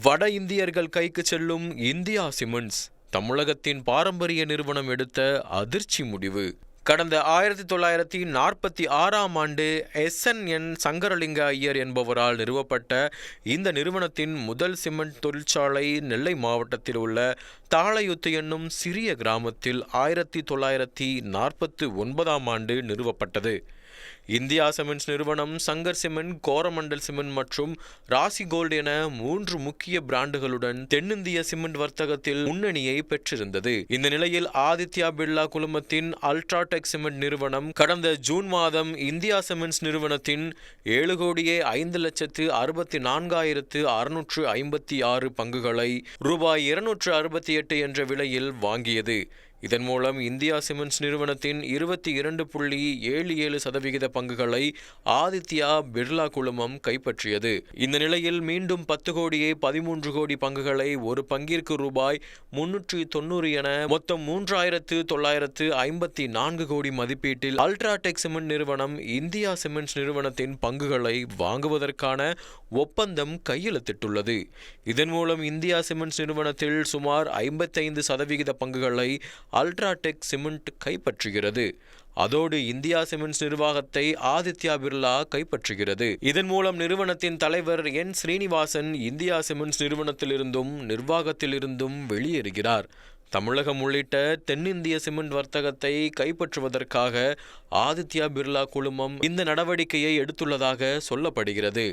வட இந்தியர்கள் கைக்கு செல்லும் இந்தியா சிமெண்ட்ஸ். தமிழகத்தின் பாரம்பரிய நிறுவனம் எடுத்த அதிர்ச்சி முடிவு. கடந்த 1946ஆம் ஆண்டு SNN சங்கரலிங்க ஐயர் என்பவரால் நிறுவப்பட்ட இந்த நிறுவனத்தின் முதல் சிமெண்ட் தொழிற்சாலை நெல்லை மாவட்டத்தில் உள்ள தாளையுத்து என்னும் சிறிய கிராமத்தில் 1949ஆம் ஆண்டு நிறுவப்பட்டது. இந்தியா சிமெண்ட்ஸ் நிறுவனம் சங்கர் சிமெண்ட், கோரமண்டல் சிமெண்ட் மற்றும் ராசி கோல்டு என 3 முக்கிய பிராண்டுகளுடன் தென்னிந்திய சிமெண்ட் வர்த்தகத்தில் முன்னணியை பெற்றிருந்தது. இந்த நிலையில் ஆதித்யா பிர்லா குழுமத்தின் அல்ட்ராடெக் சிமெண்ட் நிறுவனம் கடந்த ஜூன் மாதம் இந்தியா சிமெண்ட்ஸ் நிறுவனத்தின் 7,64,656 பங்குகளை ரூபாய் 268 என்ற விலையில் வாங்கியது. இதன் மூலம் இந்தியா சிமெண்ட்ஸ் நிறுவனத்தின் 22.77% பங்குகளை ஆதித்யா பிர்லா குழுமம் கைப்பற்றியது. இந்த நிலையில் மீண்டும் 10,13 கோடி பங்குகளை ஒரு பங்கிற்கு ரூபாய் 390 என மொத்தம் 3,954 கோடி மதிப்பீட்டில் அல்ட்ராடெக் சிமெண்ட் நிறுவனம் இந்தியா சிமெண்ட்ஸ் நிறுவனத்தின் பங்குகளை வாங்குவதற்கான ஒப்பந்தம் கையெழுத்திட்டுள்ளது. இதன் மூலம் இந்தியா சிமெண்ட்ஸ் நிறுவனத்தில் சுமார் 55% பங்குகளை அல்ட்ராடெக் சிமெண்ட் கைப்பற்றுகிறது. அதோடு இந்தியா சிமெண்ட்ஸ் நிர்வாகத்தை ஆதித்யா பிர்லா கைப்பற்றுகிறது. இதன் மூலம் நிறுவனத்தின் தலைவர் N. ஸ்ரீனிவாசன் இந்தியா சிமெண்ட்ஸ் நிறுவனத்திலிருந்தும் நிர்வாகத்திலிருந்தும் வெளியேறுகிறார். தமிழகம் உள்ளிட்ட தென்னிந்திய சிமெண்ட் வர்த்தகத்தை கைப்பற்றுவதற்காக ஆதித்யா பிர்லா குழுமம் இந்த நடவடிக்கையை எடுத்துள்ளதாக சொல்லப்படுகிறது.